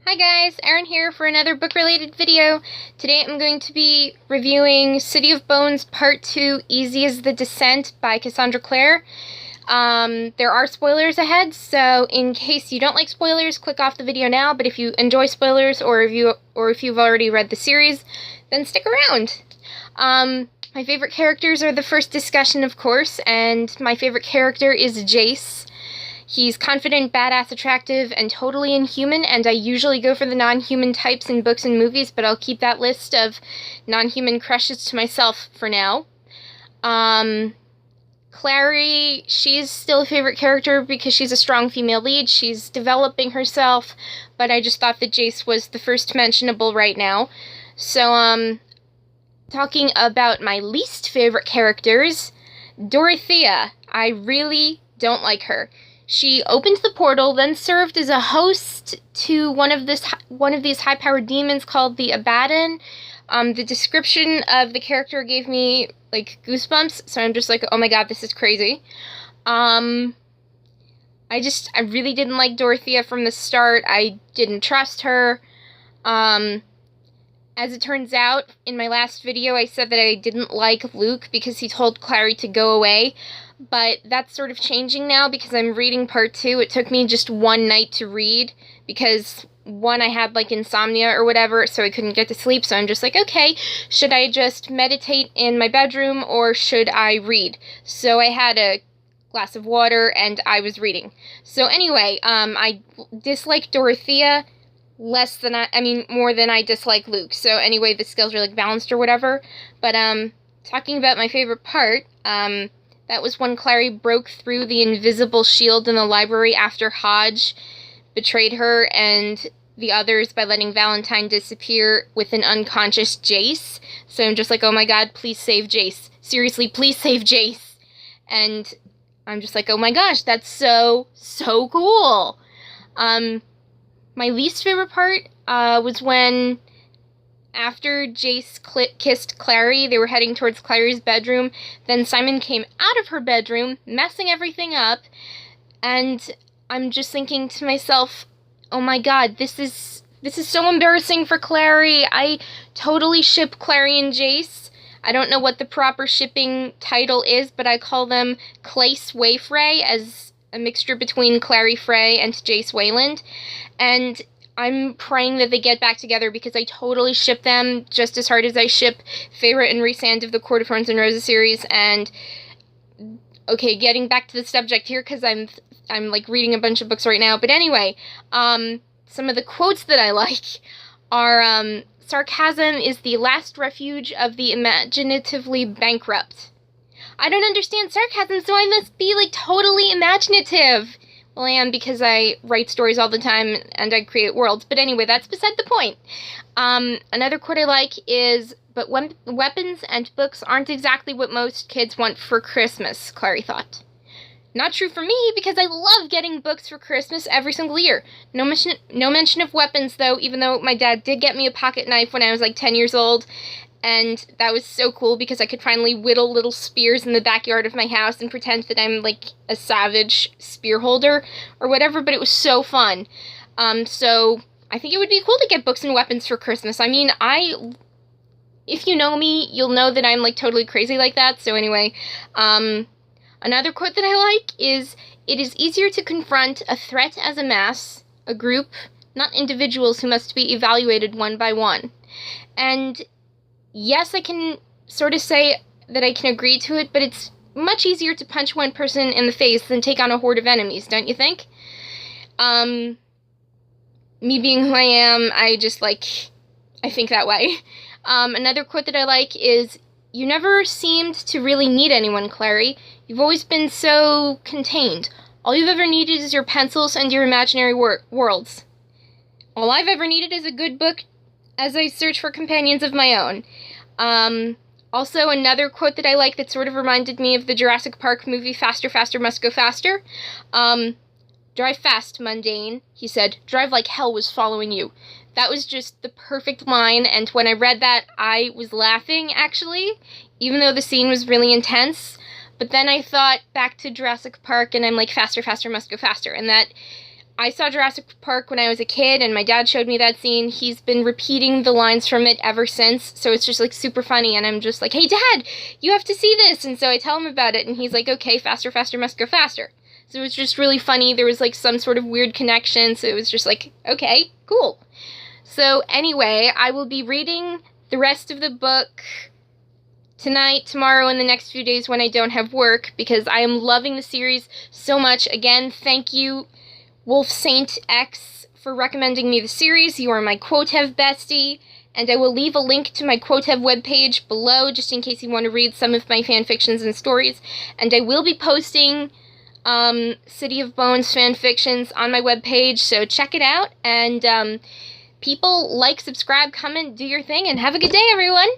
Hi guys, Erin here for another book-related video. Today I'm going to be reviewing City of Bones Part 2, Easy as the Descent by Cassandra Clare. There are spoilers ahead, so in case you don't like spoilers, click off the video now, but if you enjoy spoilers or if you've already read the series, then stick around. My favorite characters are the first discussion, of course, and my favorite character is Jace. He's confident, badass, attractive, and totally inhuman, and I usually go for the non-human types in books and movies, but I'll keep that list of non-human crushes to myself for now. Clary, she's still a favorite character because she's a strong female lead. She's developing herself, but I just thought that Jace was the first mentionable right now. So, talking about my least favorite characters, Dorothea. I really don't like her. She opened the portal, then served as a host to one of these high-powered demons called the Abaddon. The description of the character gave me, like, goosebumps, so I'm just like, oh my god, this is crazy. I really didn't like Dorothea from the start. I didn't trust her. As it turns out, in my last video, I said that I didn't like Luke because he told Clary to go away. But that's sort of changing now because I'm reading part 2. It took me just one night to read because, one, I had, like, insomnia or whatever, so I couldn't get to sleep. So I'm just like, okay, should I just meditate in my bedroom or should I read? So I had a glass of water and I was reading. So anyway, I dislike Dorothea more than I dislike Luke. So anyway, the skills are, like, balanced or whatever. But, talking about my favorite part, that was when Clary broke through the invisible shield in the library after Hodge betrayed her and the others by letting Valentine disappear with an unconscious Jace. So I'm just like, oh my god, please save Jace. Seriously, please save Jace. And I'm just like, oh my gosh, that's so cool. My least favorite part was when, after Jace kissed Clary, they were heading towards Clary's bedroom. Then Simon came out of her bedroom, messing everything up. And I'm just thinking to myself, oh my god, this is so embarrassing for Clary. I totally ship Clary and Jace. I don't know what the proper shipping title is, but I call them Clace Wayfrey, as a mixture between Clary Frey and Jace Wayland. And I'm praying that they get back together because I totally ship them just as hard as I ship Feyre and Rhysand of the Court of Thorns and Roses series. And okay, getting back to the subject here because I'm like reading a bunch of books right now. But anyway, some of the quotes that I like are sarcasm is the last refuge of the imaginatively bankrupt. I don't understand sarcasm, so I must be like totally imaginative. Well, I am because I write stories all the time and I create worlds. But anyway, that's beside the point. Another quote I like is, but weapons and books aren't exactly what most kids want for Christmas, Clary thought. Not true for me, because I love getting books for Christmas every single year. No mention of weapons, though, even though my dad did get me a pocket knife when I was like 10 years old. And that was so cool because I could finally whittle little spears in the backyard of my house and pretend that I'm, like, a savage spear holder or whatever, but it was so fun. So I think it would be cool to get books and weapons for Christmas. I mean, if you know me, you'll know that I'm, like, totally crazy like that. So anyway, another quote that I like is, it is easier to confront a threat as a mass, a group, not individuals who must be evaluated one by one. And yes, I can sort of say that I can agree to it, but it's much easier to punch one person in the face than take on a horde of enemies, don't you think? Me being who I am, I think that way. Another quote that I like is, you never seemed to really need anyone, Clary. You've always been so contained. All you've ever needed is your pencils and your imaginary worlds. All I've ever needed is a good book as I search for companions of my own. Also, another quote that I like that sort of reminded me of the Jurassic Park movie, Faster, Faster, Must Go Faster. Drive fast, mundane, he said. Drive like hell was following you. That was just the perfect line, and when I read that, I was laughing, actually, even though the scene was really intense. But then I thought back to Jurassic Park, and I'm like, faster, faster, must go faster, and that I saw Jurassic Park when I was a kid, and my dad showed me that scene. He's been repeating the lines from it ever since, so it's just, like, super funny, and I'm just like, hey, Dad, you have to see this! And so I tell him about it, and he's like, okay, faster, faster, must go faster. So it was just really funny. There was, like, some sort of weird connection, so it was just like, okay, cool. So anyway, I will be reading the rest of the book tonight, tomorrow, and the next few days when I don't have work, because I am loving the series so much. Again, thank you, Wolf Saint X, for recommending me the series. You are my Quotev bestie, and I will leave a link to my Quotev webpage below, just in case you want to read some of my fanfictions and stories. And I will be posting City of Bones fanfictions on my webpage, so check it out. And people, like, subscribe, comment, do your thing, and have a good day, everyone!